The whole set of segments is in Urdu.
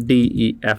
DEF।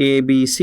ABC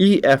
EF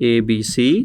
ABC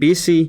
BC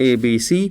ABC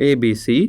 ABC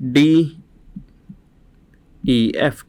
DEF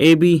AB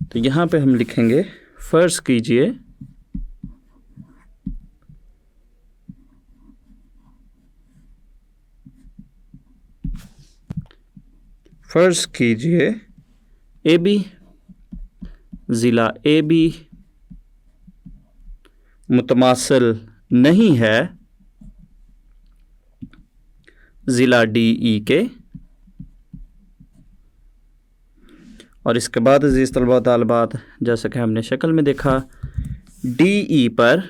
تو یہاں پہ ہم لکھیں گے فرض کیجئے اے بی، ضلع اے بی متماثل نہیں ہے ضلع ڈی ای کے، اور اس کے بعد عزیز طلباء و طالبات جیسا کہ ہم نے شکل میں دیکھا ڈی ای پر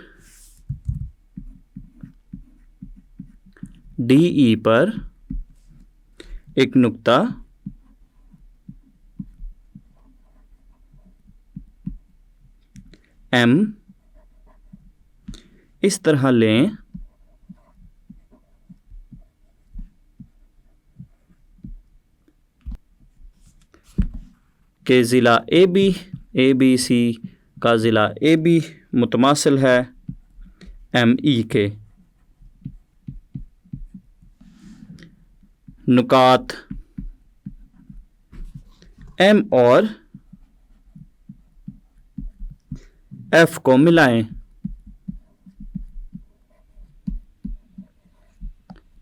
ایک نقطہ ایم اس طرح لیں کہ ضلع اے بی سی کا ضلع اے بی متماثل ہے ایم ای کے۔ نکات ایم اور ایف کو ملائیں،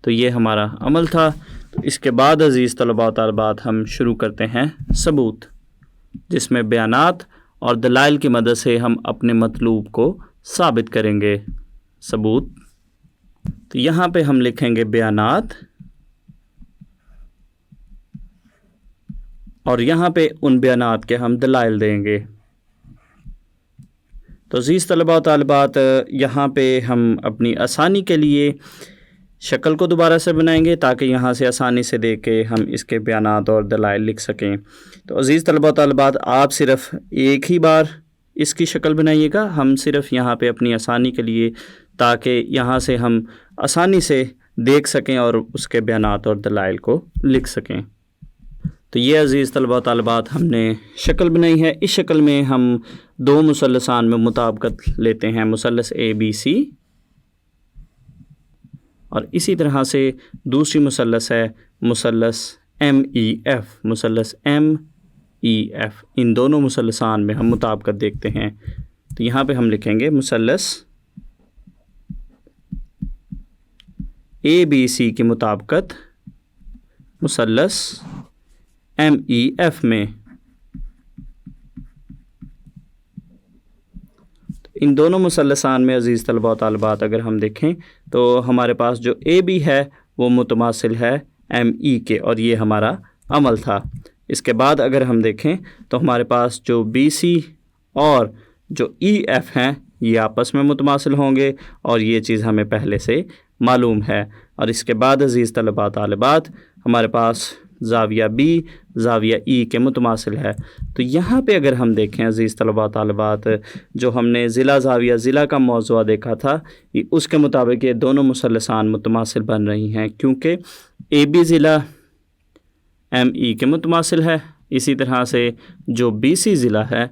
تو یہ ہمارا عمل تھا۔ تو اس کے بعد عزیز طلباء و طالبات ہم شروع کرتے ہیں ثبوت، جس میں بیانات اور دلائل کی مدد سے ہم اپنے مطلوب کو ثابت کریں گے۔ ثبوت، تو یہاں پہ ہم لکھیں گے بیانات، اور یہاں پہ ان بیانات کے ہم دلائل دیں گے۔ تو عزیز طلباء و طالبات یہاں پہ ہم اپنی آسانی کے لیے شکل کو دوبارہ سے بنائیں گے تاکہ یہاں سے آسانی سے دیکھ کے ہم اس کے بیانات اور دلائل لکھ سکیں۔ تو عزیز طلباء و طالبات آپ صرف ایک ہی بار اس کی شکل بنائیے گا، ہم صرف یہاں پہ اپنی آسانی کے لیے تاکہ یہاں سے ہم آسانی سے دیکھ سکیں اور اس کے بیانات اور دلائل کو لکھ سکیں۔ تو یہ عزیز طلباء و طالبات ہم نے شکل بنائی ہے۔ اس شکل میں ہم دو مثلثان میں مطابقت لیتے ہیں، مثلث اے بی سی، اور اسی طرح سے دوسری مثلث ہے مثلث ایم ای ایف، ان دونوں مثلثان میں ہم مطابقت دیکھتے ہیں۔ تو یہاں پہ ہم لکھیں گے مثلث اے بی سی کی مطابقت مثلث ایم ای ایف میں۔ ان دونوں مثلثان میں عزیز طلباء و طالبات اگر ہم دیکھیں تو ہمارے پاس جو اے بی ہے وہ متماثل ہے ایم ای کے، اور یہ ہمارا عمل تھا۔ اس کے بعد اگر ہم دیکھیں تو ہمارے پاس جو بی سی اور جو ای ایف ہیں یہ آپس میں متماثل ہوں گے، اور یہ چیز ہمیں پہلے سے معلوم ہے۔ اور اس کے بعد عزیز طلباء و طالبات ہمارے پاس زاویہ بی زاویہ ای کے متماثل ہے۔ تو یہاں پہ اگر ہم دیکھیں عزیز طلباء و طالبات جو ہم نے ضلع زاویہ ضلع کا موضوع دیکھا تھا، اس کے مطابق یہ دونوں مثلثان متماثل بن رہی ہیں، کیونکہ اے بی ضلع ایم ای کے متماثل ہے، اسی طرح سے جو بی سی ضلع ہے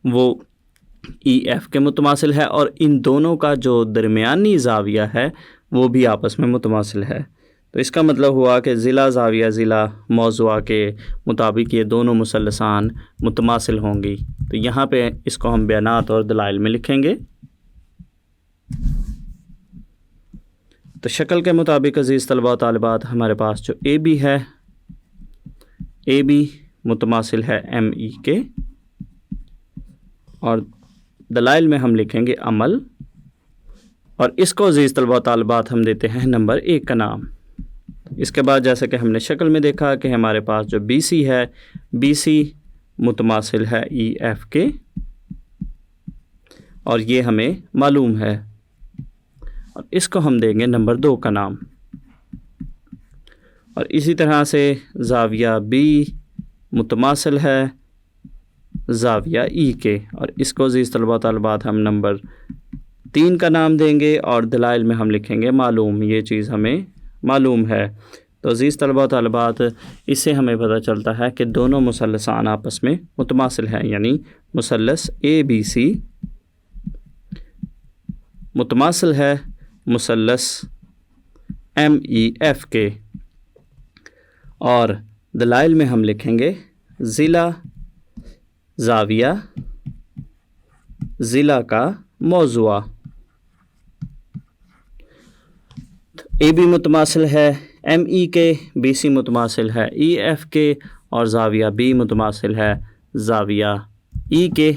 وہ ای ایف کے متماثل ہے، اور ان دونوں کا جو درمیانی زاویہ ہے وہ بھی آپس میں متماثل ہے۔ تو اس کا مطلب ہوا کہ ضلع زاویہ ضلع موضوع کے مطابق یہ دونوں مثلثان متماثل ہوں گی۔ تو یہاں پہ اس کو ہم بیانات اور دلائل میں لکھیں گے۔ تو شکل کے مطابق عزیز طلباء و طالبات ہمارے پاس جو اے بی ہے، اے بی متماثل ہے ایم ای کے، اور دلائل میں ہم لکھیں گے عمل، اور اس کو عزیز طلباء و طالبات ہم دیتے ہیں نمبر 1 کا نام۔ اس کے بعد جیسا کہ ہم نے شکل میں دیکھا کہ ہمارے پاس جو بی سی ہے، بی سی متماثل ہے ای ایف کے، اور یہ ہمیں معلوم ہے، اور اس کو ہم دیں گے نمبر 2 کا نام۔ اور اسی طرح سے زاویہ بی متماثل ہے زاویہ ای کے، اور اس کو عزیز طلباء و طالبات ہم نمبر 3 کا نام دیں گے، اور دلائل میں ہم لکھیں گے معلوم، یہ چیز ہمیں معلوم ہے۔ تو عزیز طلباء و طالبات اس سے ہمیں پتہ چلتا ہے کہ دونوں مثلثان آپس میں متماثل ہیں، یعنی مثلث اے بی سی متماثل ہے مثلث ایم ای ایف کے، اور دلائل میں ہم لکھیں گے ضلع زاویہ ضلع کا موضوع. اے بی متماثل ہے ایم ای کے, بی سی متماثل ہے ای ایف کے, اور زاویہ بی متماثل ہے زاویہ ای کے.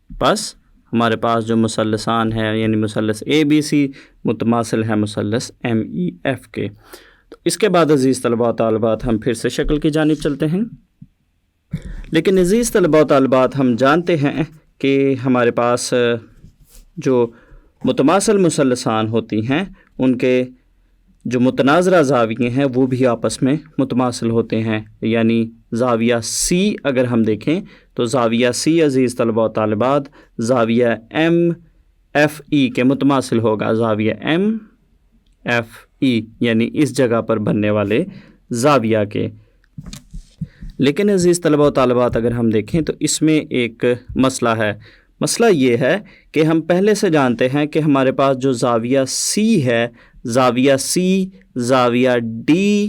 بس ہمارے پاس جو مثلثان ہیں یعنی مثلث اے بی سی متماثل ہے مثلث ایم ای ایف کے. تو اس کے بعد عزیز طلباء و طالبات ہم پھر سے شکل کی جانب چلتے ہیں. لیکن عزیز طلباء و طالبات ہم جانتے ہیں کہ ہمارے پاس جو متماثل مثلثان ہوتی ہیں ان کے جو متناظرہ زاویے ہیں وہ بھی آپس میں متماثل ہوتے ہیں. یعنی زاویہ سی اگر ہم دیکھیں تو زاویہ سی عزیز طلباء و طالبات زاویہ ایم ایف ای کے متماثل ہوگا. زاویہ ایم ایف ای یعنی اس جگہ پر بننے والے زاویہ کے. لیکن عزیز طلباء و طالبات اگر ہم دیکھیں تو اس میں ایک مسئلہ ہے. مسئلہ یہ ہے کہ ہم پہلے سے جانتے ہیں کہ ہمارے پاس جو زاویہ سی ہے, زاویہ سی زاویہ ڈی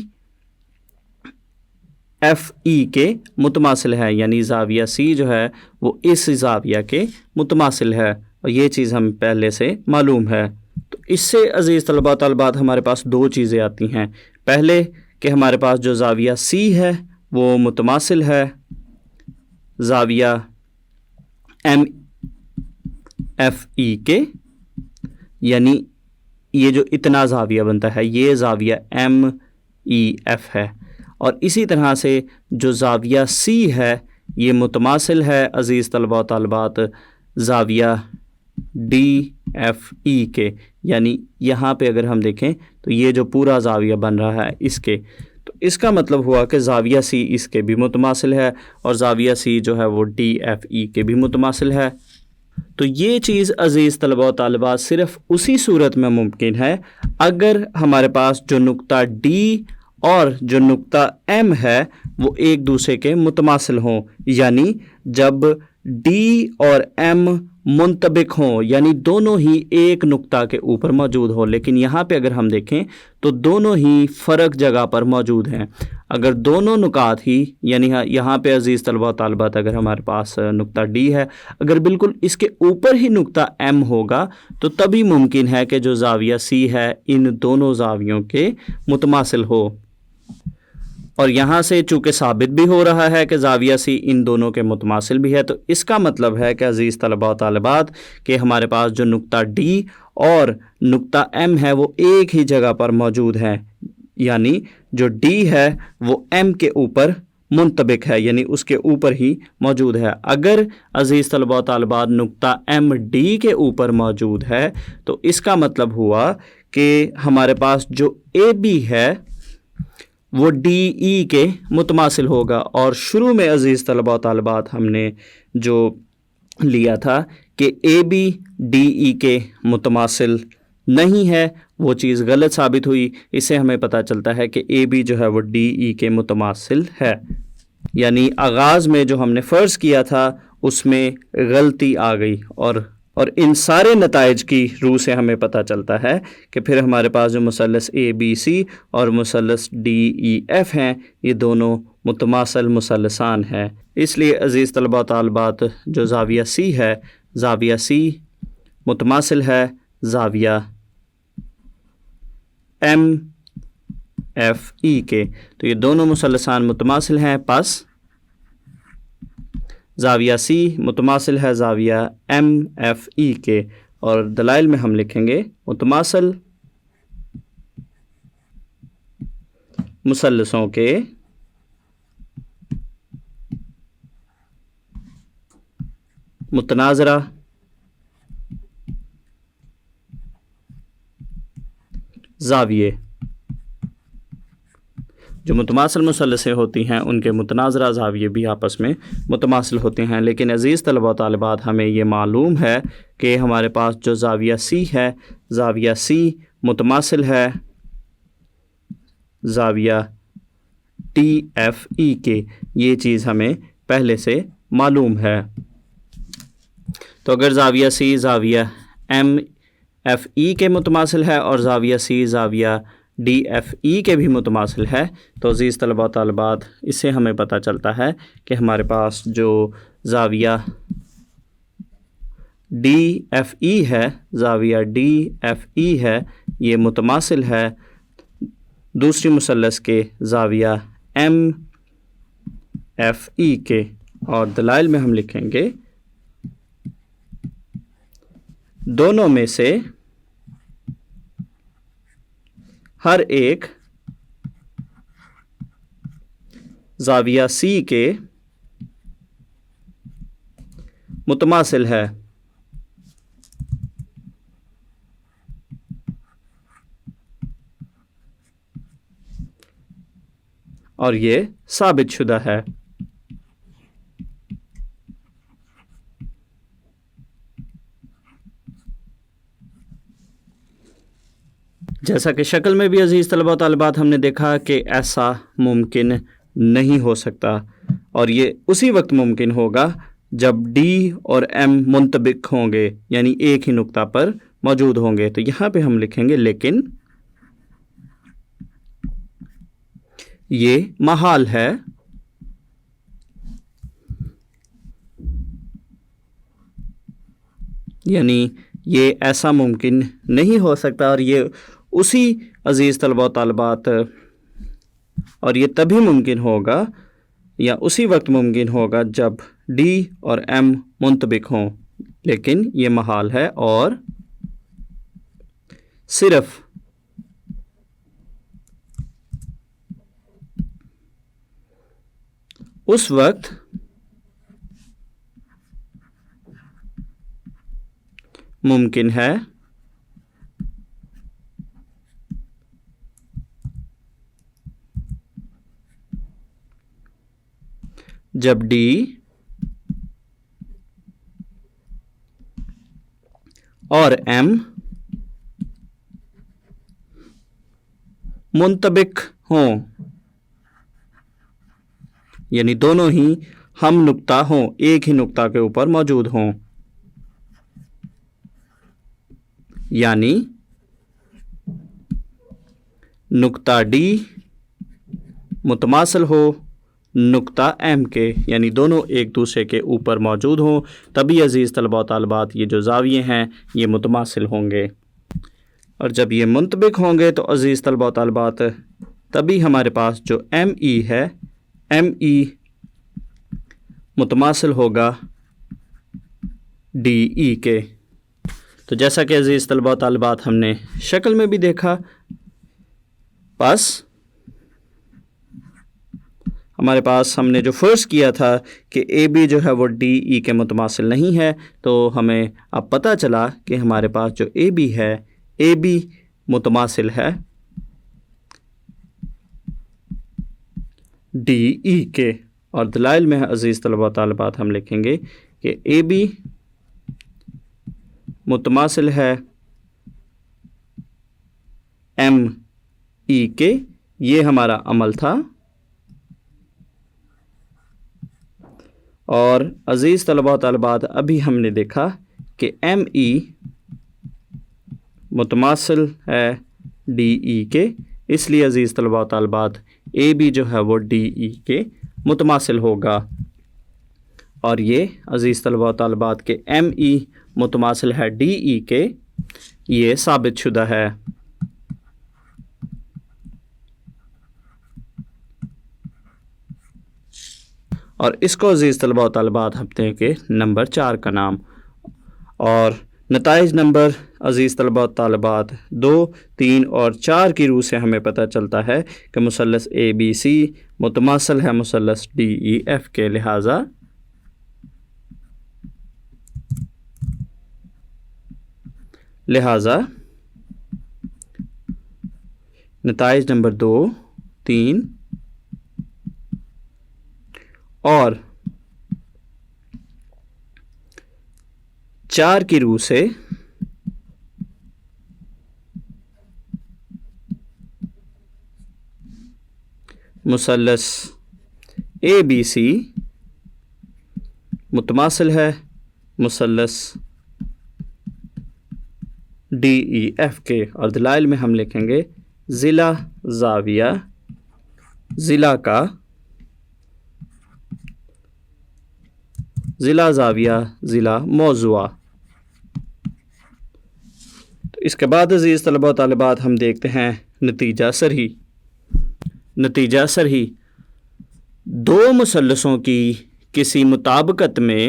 ایف ای کے متماثل ہے. یعنی زاویہ سی جو ہے وہ اس زاویہ کے متماثل ہے, اور یہ چیز ہم پہلے سے معلوم ہے. تو اس سے عزیز طلباء و طالبات ہمارے پاس دو چیزیں آتی ہیں. پہلے کہ ہمارے پاس جو زاویہ سی ہے وہ متماثل ہے زاویہ ایم ایف ای کے, یعنی یہ جو اتنا زاویہ بنتا ہے یہ زاویہ ایم ای ایف ہے. اور اسی طرح سے جو زاویہ سی ہے یہ متماثل ہے عزیز طلباء و طالبات زاویہ ڈی ایف ای کے. یعنی یہاں پہ اگر ہم دیکھیں تو یہ جو پورا زاویہ بن رہا ہے اس کے, تو اس کا مطلب ہوا کہ زاویہ سی اس کے بھی متماثل ہے اور زاویہ سی جو ہے وہ ڈی ایف ای کے بھی متماثل ہے. تو یہ چیز عزیز طلباء و طالبات صرف اسی صورت میں ممکن ہے اگر ہمارے پاس جو نقطہ ڈی اور جو نقطہ ایم ہے وہ ایک دوسرے کے متماثل ہوں. یعنی جب ڈی اور ایم منطبق ہوں, یعنی دونوں ہی ایک نقطہ کے اوپر موجود ہوں. لیکن یہاں پہ اگر ہم دیکھیں تو دونوں ہی فرق جگہ پر موجود ہیں. اگر دونوں نقاط ہی, یعنی یہاں پہ عزیز طلباء و طالبات اگر ہمارے پاس نقطہ ڈی ہے, اگر بالکل اس کے اوپر ہی نقطہ ایم ہوگا تو تبھی ممکن ہے کہ جو زاویہ سی ہے ان دونوں زاویوں کے متماثل ہو. اور یہاں سے چونکہ ثابت بھی ہو رہا ہے کہ زاویہ سی ان دونوں کے متماثل بھی ہے, تو اس کا مطلب ہے کہ عزیز طلباء و طالبات کہ ہمارے پاس جو نقطہ ڈی اور نقطہ ایم ہے وہ ایک ہی جگہ پر موجود ہے. یعنی جو ڈی ہے وہ ایم کے اوپر منطبق ہے, یعنی اس کے اوپر ہی موجود ہے. اگر عزیز طلباء و طالبات نقطہ ایم ڈی کے اوپر موجود ہے تو اس کا مطلب ہوا کہ ہمارے پاس جو اے بی ہے وہ ڈی ای کے متماثل ہوگا. اور شروع میں عزیز طلباء و طالبات ہم نے جو لیا تھا کہ اے بی ڈی ای کے متماثل نہیں ہے, وہ چیز غلط ثابت ہوئی. اس سے ہمیں پتہ چلتا ہے کہ اے بی جو ہے وہ ڈی ای کے متماثل ہے. یعنی آغاز میں جو ہم نے فرض کیا تھا اس میں غلطی آ گئی, اور ان سارے نتائج کی روح سے ہمیں پتہ چلتا ہے کہ پھر ہمارے پاس جو مثلث اے بی سی اور مثلث ڈی ای ایف ہیں یہ دونوں متماثل مثلثان ہیں. اس لیے عزیز طلباء و طالبات جو زاویہ سی ہے, زاویہ سی متماثل ہے زاویہ ایم ایف ای کے. تو یہ دونوں مثلثان متماثل ہیں. پس زاویہ سی متماثل ہے زاویہ ایم ایف ای کے, اور دلائل میں ہم لکھیں گے متماثل مثلثوں کے متناظرہ زاویے. جو متماثل مثلثیں ہوتی ہیں ان کے متناظرہ زاویے بھی آپس میں متماثل ہوتے ہیں. لیکن عزیز طلباء و طالبات ہمیں یہ معلوم ہے کہ ہمارے پاس جو زاویہ سی ہے, زاویہ سی متماثل ہے زاویہ ٹی ایف ای کے. یہ چیز ہمیں پہلے سے معلوم ہے. تو اگر زاویہ سی زاویہ ایم ایف ای کے متماثل ہے اور زاویہ سی زاویہ DFE کے بھی متماثل ہے، تو عزیز طلباء و طالبات اس سے ہمیں پتہ چلتا ہے کہ ہمارے پاس جو زاویہ DFE ہے، زاویہ DFE ہے، یہ متماثل ہے دوسری مثلث کے زاویہ MFE کے، اور دلائل میں ہم لکھیں گے دونوں میں سے ہر ایک زاویہ C کے متماثل ہے، اور یہ ثابت شدہ ہے۔ جیسا کہ شکل میں بھی عزیز طلباء و طالبات ہم نے دیکھا کہ ایسا ممکن نہیں ہو سکتا، اور یہ اسی وقت ممکن ہوگا جب D اور M منطبق ہوں گے، یعنی ایک ہی نقطہ پر موجود ہوں گے۔ تو یہاں پہ ہم لکھیں گے لیکن یہ محال ہے، یعنی یہ ایسا ممکن نہیں ہو سکتا، اور یہ اسی عزیز طلباء و طالبات اور یہ تبھی ممکن ہوگا یا اسی وقت ممکن ہوگا جب D اور M منطبق ہوں، لیکن یہ محال ہے، اور صرف اس وقت ممکن ہے جب D اور M منطبق ہوں، یعنی دونوں ہی ہم نقطہ ہوں، ایک ہی نقطہ کے اوپر موجود ہوں، یعنی نقطہ D متماثل ہو نقطہ M کے، یعنی دونوں ایک دوسرے کے اوپر موجود ہوں، تبھی عزیز طلباء و طالبات یہ جو زاویے ہیں یہ متماثل ہوں گے، اور جب یہ منطبق ہوں گے تو عزیز طلباء و طالبات تبھی ہمارے پاس جو ME ہے، ME متماثل ہوگا DE کے۔ تو جیسا کہ عزیز طلباء و طالبات ہم نے شکل میں بھی دیکھا، بس ہمارے پاس ہم نے جو فرض کیا تھا کہ AB جو ہے وہ DE کے متماثل نہیں ہے، تو ہمیں اب پتہ چلا کہ ہمارے پاس جو AB ہے، AB متماثل ہے DE کے، اور دلائل میں عزیز طلباء و طالبات ہم لکھیں گے کہ AB متماثل ہے ME کے۔ یہ ہمارا عمل تھا، اور عزیز طلباء و طالبات ابھی ہم نے دیکھا کہ ME متماثل ہے DE کے، اس لیے عزیز طلباء و طالبات AB جو ہے وہ DE کے متماثل ہوگا، اور یہ عزیز طلباء و طالبات کے ME متماثل ہے DE کے، یہ ثابت شدہ ہے۔ اور اس کو عزیز طلباء و طالبات ہفتے کے نمبر 4 کا نام، اور نتائج نمبر عزیز طلباء و طالبات 2، 3 اور 4 کی روح سے ہمیں پتہ چلتا ہے کہ مثلث ABC متماثل ہے مثلث DEF کے، لہٰذا نتائج نمبر 2، 3 اور 4 کی روح سے مثلث ABC متماثل ہے مثلث DEF کے، اور دلائل میں ہم لکھیں گے ضلع زاویہ ضلع کا ضلع زاویہ ضلع موضوع۔ تو اس کے بعد عزیز طلبہ و طالبات ہم دیکھتے ہیں نتیجہ سرہی۔ نتیجہ سرہی دو مثلثوں کی کسی مطابقت میں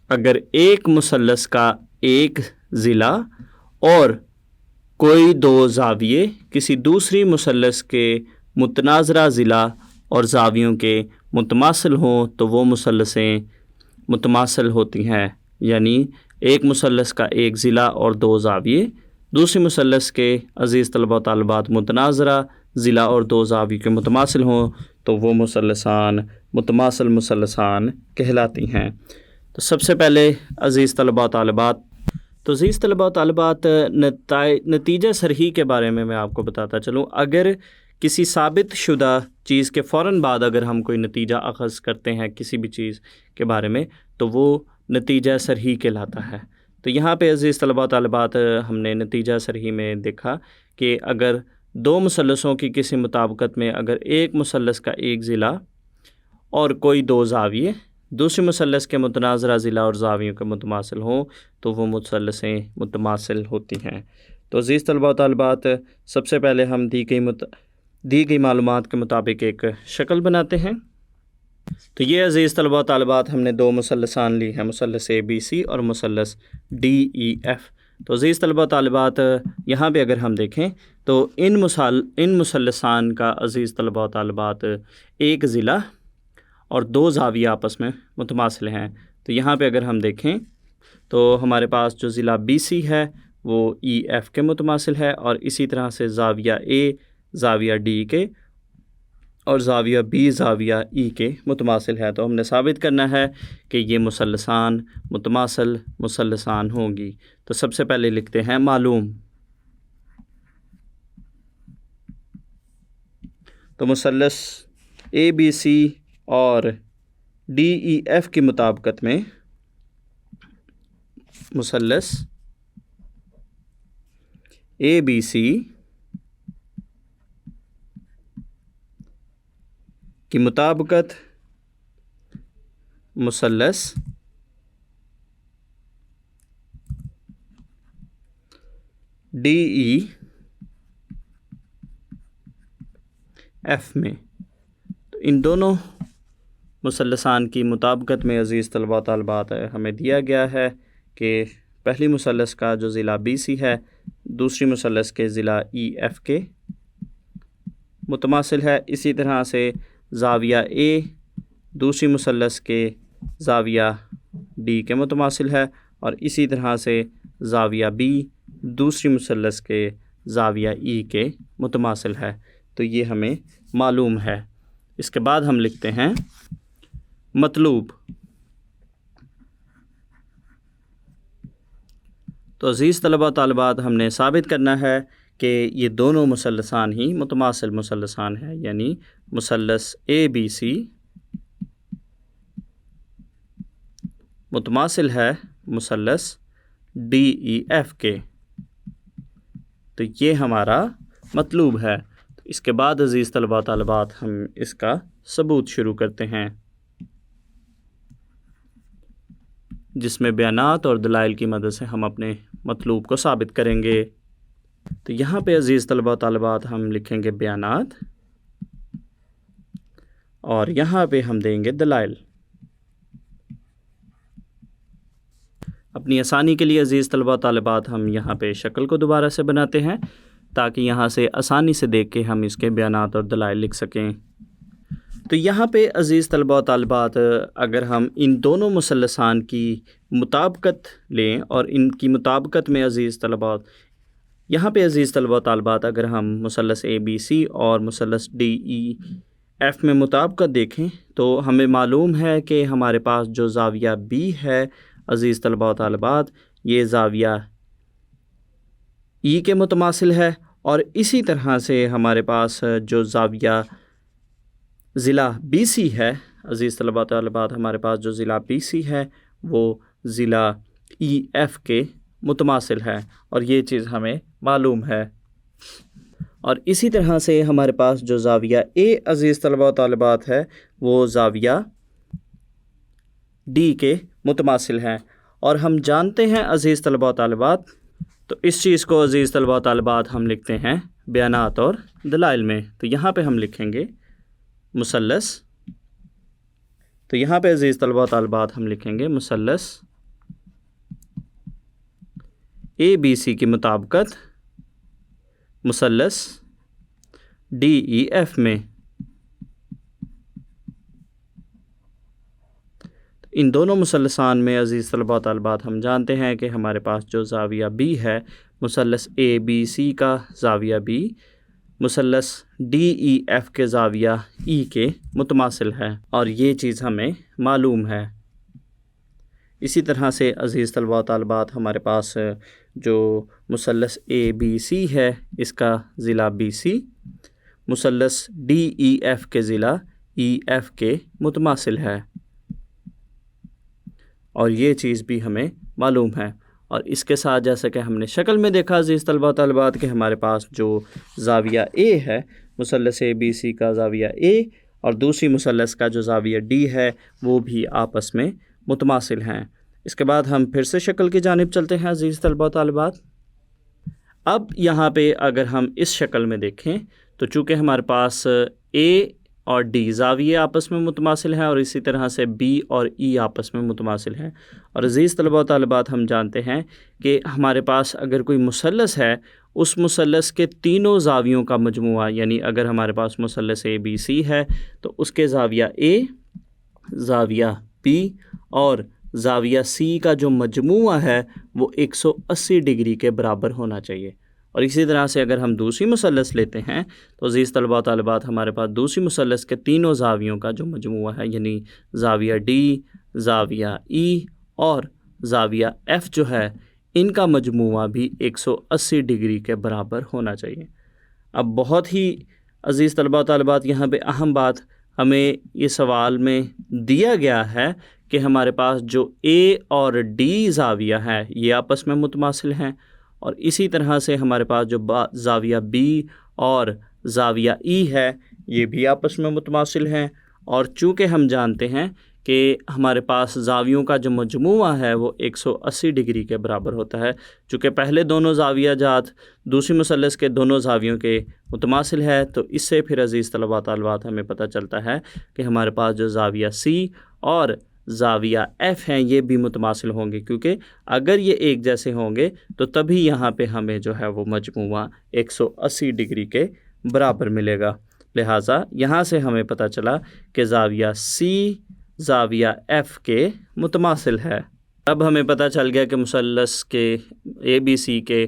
اگر ایک مثلث کا ایک ضلع اور کوئی دو زاویے کسی دوسری مثلث کے متناظرہ ضلع اور زاویوں کے متماثل ہوں تو وہ مثلثیں متماثل ہوتی ہیں، یعنی ایک مثلث کا ایک ضلع اور دو زاویے دوسری مثلث کے عزیز طلبہ و طالبات متناظرہ ضلع اور دو زاویے کے متماثل ہوں تو وہ مثلثان متماثل مثلثان کہلاتی ہیں۔ تو سب سے پہلے عزیز طلبہ و طالبات نتیجہ سرہی کے بارے میں آپ کو بتاتا چلوں۔ اگر کسی ثابت شدہ چیز کے فوراً بعد اگر ہم کوئی نتیجہ اخذ کرتے ہیں کسی بھی چیز کے بارے میں تو وہ نتیجہ سرہی کہلاتا ہے۔ تو یہاں پہ عزیز طلبہ و طالبات ہم نے نتیجہ سرہی میں دیکھا کہ اگر دو مثلثوں کی کسی مطابقت میں اگر ایک مثلث کا ایک ضلع اور کوئی دو زاویے دوسری مثلث کے متناظرہ ضلع اور زاویوں کے متماثل ہوں تو وہ مثلثیں متماثل ہوتی ہیں۔ تو عزیز طلبہ و طالبات سب سے پہلے ہم دی گئی معلومات کے مطابق ایک شکل بناتے ہیں۔ تو یہ عزیز طلبہ و طالبات ہم نے دو مثلثان لی ہیں، مثلث ABC اور مثلث DEF۔ تو عزیز طلبہ و طالبات یہاں پہ اگر ہم دیکھیں تو ان مثلثان کا عزیز طلبہ و طالبات ایک ضلع اور دو زاویہ آپس میں متماثل ہیں۔ تو یہاں پہ اگر ہم دیکھیں تو ہمارے پاس جو ضلع BC ہے وہ EF کے متماثل ہے، اور اسی طرح سے زاویہ A زاویہ D کے اور زاویہ B زاویہ E کے متماثل ہے۔ تو ہم نے ثابت کرنا ہے کہ یہ مثلثان متماثل مثلثان ہوں گی۔ تو سب سے پہلے لکھتے ہیں معلوم۔ تو مثلث ABC اور DEF کی مطابقت میں مثلث ABC کی مطابقت مثلث DEF میں، تو ان دونوں مثلثان کی مطابقت میں عزیز طلبہ و طالبات ہمیں دیا گیا ہے کہ پہلی مثلث کا جو ضلع BC ہے دوسری مثلث کے ضلع EF کے متماثل ہے، اسی طرح سے زاویہ A دوسری مثلث کے زاویہ D کے متماثل ہے، اور اسی طرح سے زاویہ B دوسری مثلث کے زاویہ E کے متماثل ہے۔ تو یہ ہمیں معلوم ہے۔ اس کے بعد ہم لکھتے ہیں مطلوب۔ تو عزیز طلبہ و طالبات ہم نے ثابت کرنا ہے کہ یہ دونوں مثلثان ہی متماثل مثلثان ہیں، یعنی مثلث ABC متماثل ہے مثلث DEF کے۔ تو یہ ہمارا مطلوب ہے۔ تو اس کے بعد عزیز طلبہ و طالبات ہم اس کا ثبوت شروع کرتے ہیں، جس میں بیانات اور دلائل کی مدد سے ہم اپنے مطلوب کو ثابت کریں گے۔ تو یہاں پہ عزیز طلبہ و طالبات ہم لکھیں گے بیانات، اور یہاں پہ ہم دیں گے دلائل۔ اپنی آسانی کے لیے عزیز طلبہ و طالبات ہم یہاں پہ شکل کو دوبارہ سے بناتے ہیں تاکہ یہاں سے آسانی سے دیکھ کے ہم اس کے بیانات اور دلائل لکھ سکیں۔ تو یہاں پہ عزیز طلبہ و طالبات اگر ہم ان دونوں مثلثان کی مطابقت لیں اور ان کی مطابقت میں عزیز طلبہ یہاں پہ عزیز طلبہ و طالبات اگر ہم مثلث ABC اور مثلث DEF میں مطابقت دیکھیں تو ہمیں معلوم ہے کہ ہمارے پاس جو زاویہ B ہے عزیز طلبہ و طالبات یہ زاویہ E کے متماثل ہے، اور اسی طرح سے ہمارے پاس جو زاویہ ضلع BC ہے عزیز طلبہ و طالبات ہمارے پاس جو ضلع BC ہے وہ ضلع EF کے متماثل ہے، اور یہ چیز ہمیں معلوم ہے۔ اور اسی طرح سے ہمارے پاس جو زاویہ اے عزیز طلباء و طالبات ہے وہ زاویہ ڈی کے متماثل ہیں، اور ہم جانتے ہیں عزیز طلباء و طالبات، تو اس چیز کو عزیز طلباء و طالبات ہم لکھتے ہیں بیانات اور دلائل میں۔ تو یہاں پہ ہم لکھیں گے مثلث، تو یہاں پہ عزیز طلباء و طالبات ہم لکھیں گے مثلث اے بی سی کی مطابقت مثلث ڈی ای ایف میں۔ ان دونوں مثلثان میں عزیز طلباء و طالبات ہم جانتے ہیں کہ ہمارے پاس جو زاویہ بی ہے، مثلث اے بی سی کا زاویہ بی مثلث ڈی ای ایف کے زاویہ ای کے متماثل ہے، اور یہ چیز ہمیں معلوم ہے۔ اسی طرح سے عزیز طلباء و طالبات ہمارے پاس جو مثلث اے بی سی ہے اس کا ضلع بی سی مثلث ڈی ای ایف کے ضلع ای ایف کے متماثل ہے، اور یہ چیز بھی ہمیں معلوم ہے۔ اور اس کے ساتھ جیسا کہ ہم نے شکل میں دیکھا عزیز طلباء و طالبات کہ ہمارے پاس جو زاویہ اے ہے مثلث اے بی سی کا زاویہ اے اور دوسری مثلث کا جو زاویہ ڈی ہے وہ بھی آپس میں متماثل ہیں۔ اس کے بعد ہم پھر سے شکل کی جانب چلتے ہیں عزیز طلباء و طالبات۔ اب یہاں پہ اگر ہم اس شکل میں دیکھیں تو چونکہ ہمارے پاس اے اور ڈی زاویے آپس میں متماثل ہیں، اور اسی طرح سے بی اور ای آپس میں متماثل ہیں، اور عزیز طلباء و طالبات ہم جانتے ہیں کہ ہمارے پاس اگر کوئی مثلث ہے اس مثلث کے تینوں زاویوں کا مجموعہ، یعنی اگر ہمارے پاس مثلث اے بی سی ہے تو اس کے زاویہ اے، زاویہ بی اور زاویہ سی کا جو مجموعہ ہے وہ 180 ڈگری کے برابر ہونا چاہیے۔ اور اسی طرح سے اگر ہم دوسری مثلث لیتے ہیں تو عزیز طلباء و طالبات ہمارے پاس دوسری مثلث کے تینوں زاویوں کا جو مجموعہ ہے، یعنی زاویہ ڈی، زاویہ ای اور زاویہ ایف جو ہے، ان کا مجموعہ بھی 180 ڈگری کے برابر ہونا چاہیے۔ اب بہت ہی عزیز طلباء و طالبات یہاں پہ اہم بات ہمیں یہ سوال میں دیا گیا ہے کہ ہمارے پاس جو اے اور ڈی زاویہ ہے یہ آپس میں متماثل ہیں، اور اسی طرح سے ہمارے پاس جو زاویہ بی اور زاویہ ای ہے یہ بھی آپس میں متماثل ہیں، اور چونکہ ہم جانتے ہیں کہ ہمارے پاس زاویوں کا جو مجموعہ ہے وہ 180 ڈگری کے برابر ہوتا ہے، چونکہ پہلے دونوں زاویہ جات دوسری مثلث کے دونوں زاویوں کے متماثل ہے، تو اس سے پھر عزیز طلباء و طالبات ہمیں پتہ چلتا ہے کہ ہمارے پاس جو زاویہ سی اور زاویہ ایف ہیں یہ بھی متماثل ہوں گے، کیونکہ اگر یہ ایک جیسے ہوں گے تو تبھی یہاں پہ ہمیں جو ہے وہ مجموعہ 180 ڈگری کے برابر ملے گا۔ لہٰذا یہاں سے ہمیں پتہ چلا کہ زاویہ سی زاویہ ایف کے متماثل ہے۔ اب ہمیں پتہ چل گیا کہ مثلث کے اے بی سی کے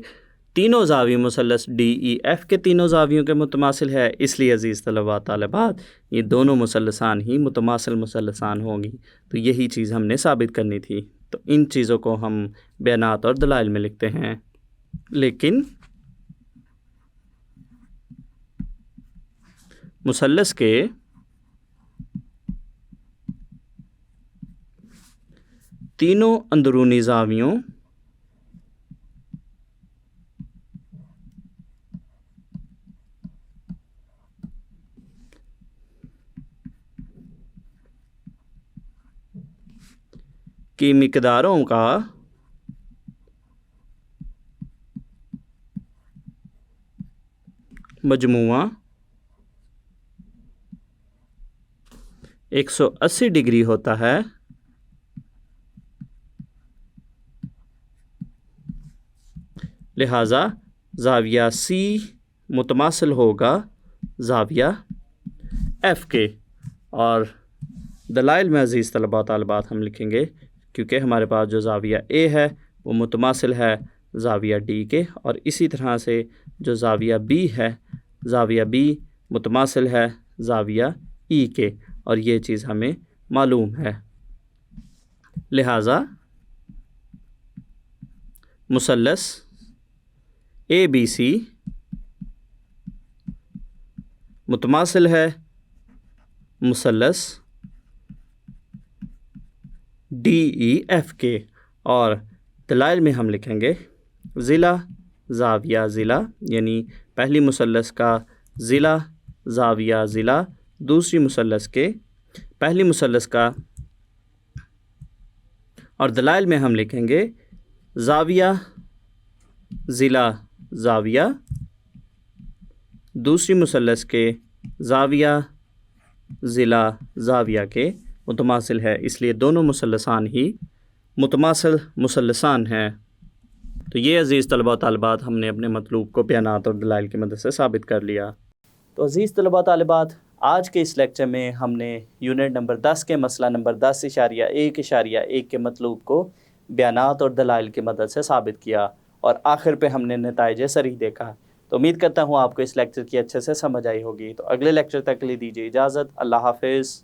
تینوں زاویے مثلث ڈی ای ایف کے تینوں زاویوں کے متماثل ہے، اس لیے عزیز طلباء طالبات یہ دونوں مثلثان ہی متماثل مثلثان ہوں گی، تو یہی چیز ہم نے ثابت کرنی تھی۔ تو ان چیزوں کو ہم بیانات اور دلائل میں لکھتے ہیں، لیکن مثلث کے تینوں اندرونی زاویوں کی مقداروں کا مجموعہ 180 ڈگری ہوتا ہے، لہٰذا زاویہ سی متماثل ہوگا زاویہ ایف کے۔ اور دلائل میں عزیز طلباء طالبات ہم لکھیں گے کیونکہ ہمارے پاس جو زاویہ اے ہے وہ متماثل ہے زاویہ ڈی کے، اور اسی طرح سے جو زاویہ بی ہے زاویہ بی متماثل ہے زاویہ ای کے، اور یہ چیز ہمیں معلوم ہے۔ لہٰذا مثلث اے بی سی متماثل ہے مثلث ڈی ای ایف کے، اور دلائل میں ہم لکھیں گے ضلع زاویہ ضلع، یعنی پہلی مثلث کا ضلع زاویہ ضلع، دوسری مثلث کے پہلی مثلث کا، اور دلائل میں ہم لکھیں گے زاویہ ضلع زاویہ، دوسری مثلث کے زاویہ ضلع زاویہ کے متماثل ہے، اس لیے دونوں مثلثان ہی متماثل مثلثان ہیں۔ تو یہ عزیز طلباء و طالبات ہم نے اپنے مطلوب کو بیانات اور دلائل کی مدد سے ثابت کر لیا۔ تو عزیز طلباء و طالبات، آج کے اس لیکچر میں ہم نے یونٹ نمبر 10 کے مسئلہ نمبر 10.1.1 کے مطلوب کو بیانات اور دلائل کی مدد سے ثابت کیا، اور آخر پہ ہم نے نتائج صریح دیکھا۔ تو امید کرتا ہوں آپ کو اس لیکچر کی اچھے سے سمجھ آئی ہوگی۔ تو اگلے لیکچر تک کے لیے دیجیے اجازت۔ اللہ حافظ۔